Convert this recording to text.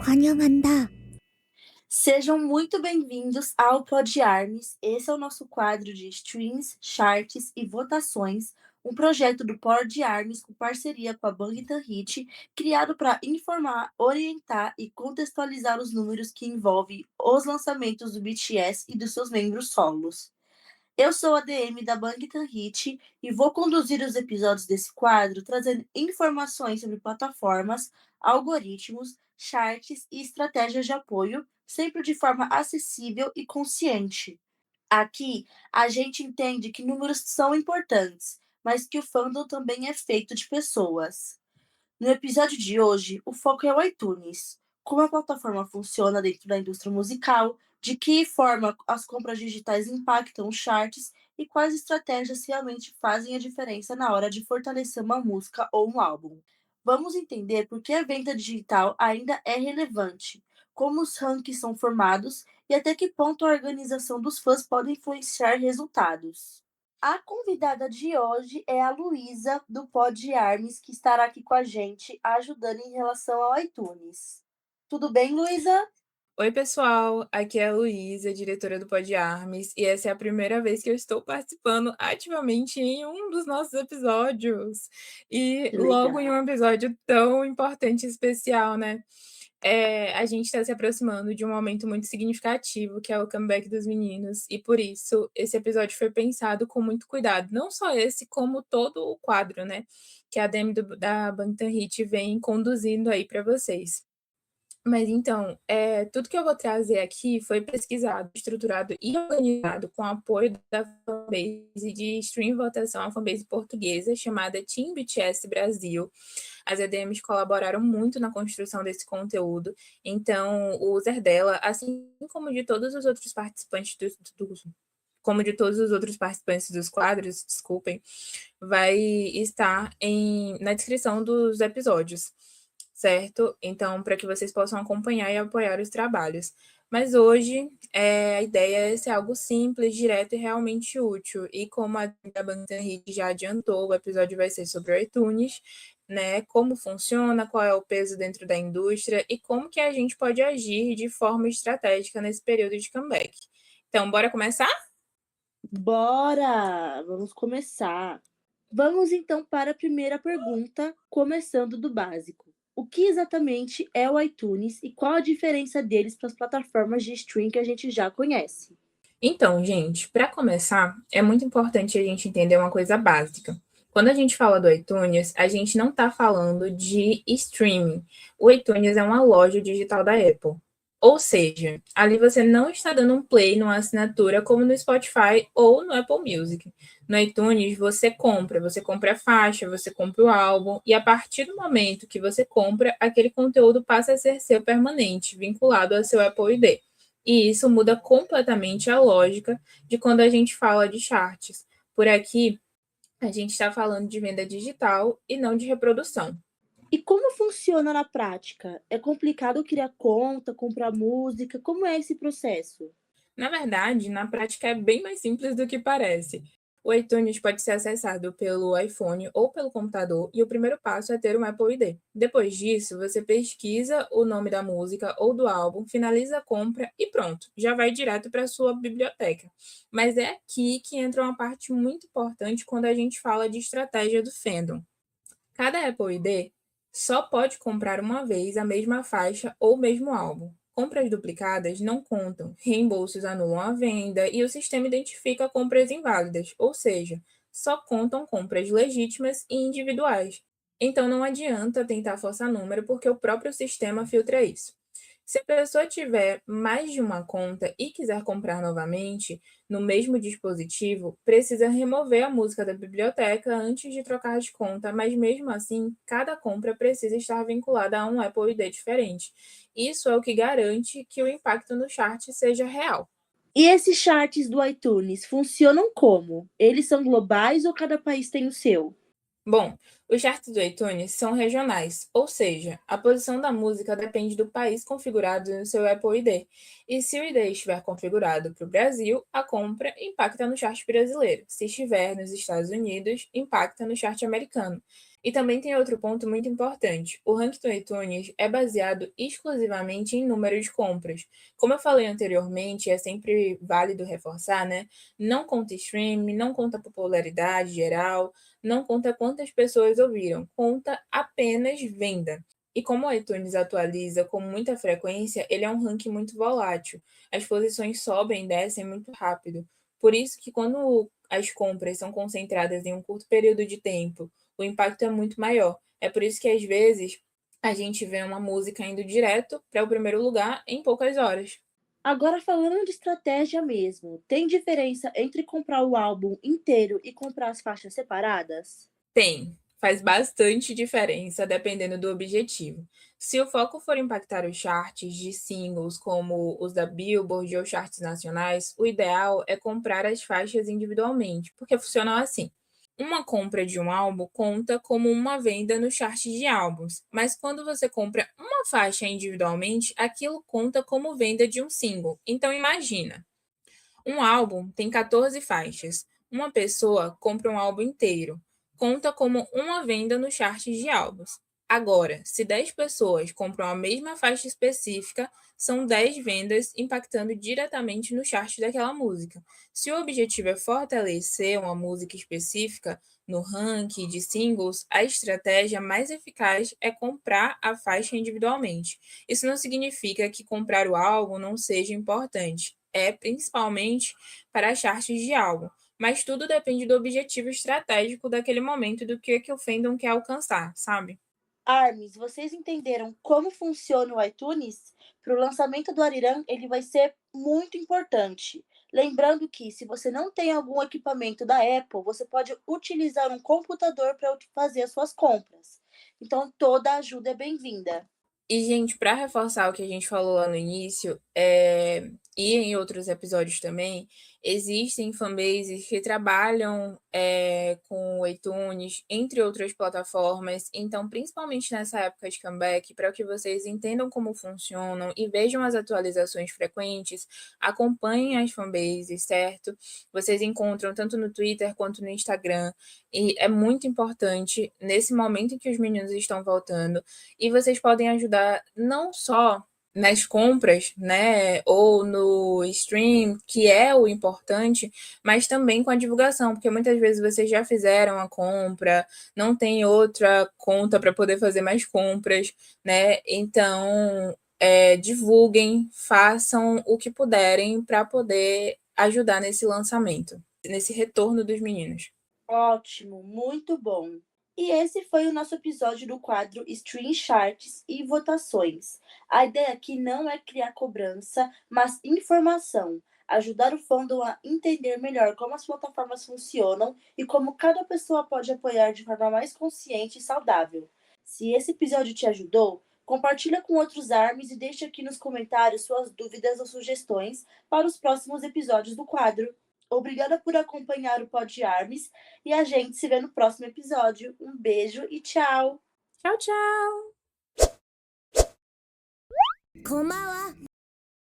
환영한다. Sejam muito bem-vindos ao Pod Arms. Esse é o nosso quadro de streams, charts e votações, um projeto do Pod Arms com parceria com a Bangtan Hit, criado para informar, orientar e contextualizar os números que envolvem os lançamentos do BTS e dos seus membros solos. Eu sou a DM da Bangtan Hit e vou conduzir os episódios desse quadro, trazendo informações sobre plataformas, algoritmos, charts e estratégias de apoio, sempre de forma acessível e consciente. Aqui, a gente entende que números são importantes, mas que o fandom também é feito de pessoas. No episódio de hoje, o foco é o iTunes. Como a plataforma funciona dentro da indústria musical, de que forma as compras digitais impactam os charts e quais estratégias realmente fazem a diferença na hora de fortalecer uma música ou um álbum. Vamos entender por que a venda digital ainda é relevante, como os rankings são formados e até que ponto a organização dos fãs pode influenciar resultados. A convidada de hoje é a Luísa, do Pod Arms, que estará aqui com a gente, ajudando em relação ao iTunes. Tudo bem, Luísa? Oi, pessoal, aqui é a Luísa, diretora do Pod Arms, e essa é a primeira vez que eu estou participando ativamente em um dos nossos episódios. E Que logo em legal. um episódio tão importante e especial, né? A gente está se aproximando de um momento muito significativo, que é o comeback dos meninos, e por isso esse episódio foi pensado com muito cuidado. Não só esse, como todo o quadro, né? Que a DM da Bangtan Hit vem conduzindo aí para vocês. Mas então, tudo que eu vou trazer aqui foi pesquisado, estruturado e organizado com o apoio da fanbase de stream votação, a fanbase portuguesa chamada Team BTS Brasil. As EDMs colaboraram muito na construção desse conteúdo, então o user dela, assim como de todos os outros participantes como de todos os outros participantes dos quadros, desculpem, vai estar na descrição dos episódios, certo? Então, para que vocês possam acompanhar e apoiar os trabalhos. Mas hoje, a ideia é ser algo simples, direto e realmente útil. E como a Bangtan Hit já adiantou, o episódio vai ser sobre o iTunes, né? Como funciona, qual é o peso dentro da indústria e como que a gente pode agir de forma estratégica nesse período de comeback. Então, bora começar? Bora! Vamos começar. Vamos então para a primeira pergunta, começando do básico. O que exatamente é o iTunes e qual a diferença deles para as plataformas de streaming que a gente já conhece? Então, gente, para começar, é muito importante a gente entender uma coisa básica. Quando a gente fala do iTunes, a gente não está falando de streaming. O iTunes é uma loja digital da Apple. Ou seja, ali você não está dando um play numa assinatura como no Spotify ou no Apple Music. No iTunes, você compra a faixa, você compra o álbum, e a partir do momento que você compra, aquele conteúdo passa a ser seu permanente, vinculado ao seu Apple ID. E isso muda completamente a lógica de quando a gente fala de charts. Por aqui, a gente está falando de venda digital e não de reprodução. E como funciona na prática? É complicado criar conta, comprar música? Como é esse processo? Na verdade, na prática é bem mais simples do que parece. O iTunes pode ser acessado pelo iPhone ou pelo computador e o primeiro passo é ter um Apple ID. Depois disso, você pesquisa o nome da música ou do álbum, finaliza a compra e pronto, já vai direto para a sua biblioteca. Mas é aqui que entra uma parte muito importante quando a gente fala de estratégia do fandom. Cada Apple ID só pode comprar uma vez a mesma faixa ou mesmo álbum. Compras duplicadas não contam, reembolsos anulam a venda e o sistema identifica compras inválidas, ou seja, só contam compras legítimas e individuais. Então não adianta tentar forçar número porque o próprio sistema filtra isso. Se a pessoa tiver mais de uma conta e quiser comprar novamente no mesmo dispositivo, precisa remover a música da biblioteca antes de trocar de conta, mas mesmo assim, cada compra precisa estar vinculada a um Apple ID diferente. Isso é o que garante que o impacto no chart seja real. E esses charts do iTunes funcionam como? Eles são globais ou cada país tem o seu? Bom, Os charts do iTunes são regionais, ou seja, a posição da música depende do país configurado no seu Apple ID. E se o ID estiver configurado para o Brasil, a compra impacta no chart brasileiro. Se estiver nos Estados Unidos, impacta no chart americano. E também tem outro ponto muito importante: o ranking do iTunes é baseado exclusivamente em número de compras. Como eu falei anteriormente, é sempre válido reforçar, né? Não conta stream, não conta popularidade geral, não conta quantas pessoas ouviram, conta apenas venda. E como o iTunes atualiza com muita frequência, ele é um ranking muito volátil. As posições sobem e descem muito rápido. Por isso que quando as compras são concentradas em um curto período de tempo, o impacto é muito maior. É por isso que às vezes a gente vê uma música indo direto para o primeiro lugar em poucas horas. Agora, falando de estratégia mesmo, tem diferença entre comprar o álbum inteiro e comprar as faixas separadas? Tem, faz bastante diferença dependendo do objetivo. Se o foco for impactar os charts de singles, como os da Billboard ou charts nacionais, o ideal é comprar as faixas individualmente, porque funcionam assim. Uma compra de um álbum conta como uma venda no chart de álbuns, mas quando você compra uma faixa individualmente, aquilo conta como venda de um single. Então imagina, um álbum tem 14 faixas. Uma pessoa compra um álbum inteiro. Conta como uma venda no chart de álbuns. Agora, se 10 pessoas compram a mesma faixa específica, são 10 vendas impactando diretamente no chart daquela música. Se o objetivo é fortalecer uma música específica no ranking de singles, a estratégia mais eficaz é comprar a faixa individualmente. Isso não significa que comprar o álbum não seja importante, é principalmente para charts de álbum, mas tudo depende do objetivo estratégico daquele momento e do que o fandom quer alcançar, sabe? Armes, vocês entenderam como funciona o iTunes? Para o lançamento do Ariran, ele vai ser muito importante. Lembrando que, se você não tem algum equipamento da Apple, você pode utilizar um computador para fazer as suas compras. Então, toda ajuda é bem-vinda. E, gente, para reforçar o que a gente falou lá no início, e em outros episódios também, existem fanbases que trabalham com o iTunes, entre outras plataformas. Então, principalmente nessa época de comeback, para que vocês entendam como funcionam e vejam as atualizações frequentes, acompanhem as fanbases, certo? Vocês encontram tanto no Twitter quanto no Instagram. E é muito importante, nesse momento em que os meninos estão voltando, e vocês podem ajudar não só nas compras, né, ou no stream, que é o importante, mas também com a divulgação, porque muitas vezes vocês já fizeram a compra, não tem outra conta para poder fazer mais compras, né? Então, divulguem, façam o que puderem para poder ajudar nesse lançamento, nesse retorno dos meninos. Ótimo, muito bom. E esse foi o nosso episódio do quadro Stream Charts e Votações. A ideia aqui não é criar cobrança, mas informação. Ajudar o fandom a entender melhor como as plataformas funcionam e como cada pessoa pode apoiar de forma mais consciente e saudável. Se esse episódio te ajudou, compartilha com outros ARMYs e deixe aqui nos comentários suas dúvidas ou sugestões para os próximos episódios do quadro. Obrigada por acompanhar o Pod Armes e a gente se vê no próximo episódio. Um beijo e tchau! Tchau, tchau!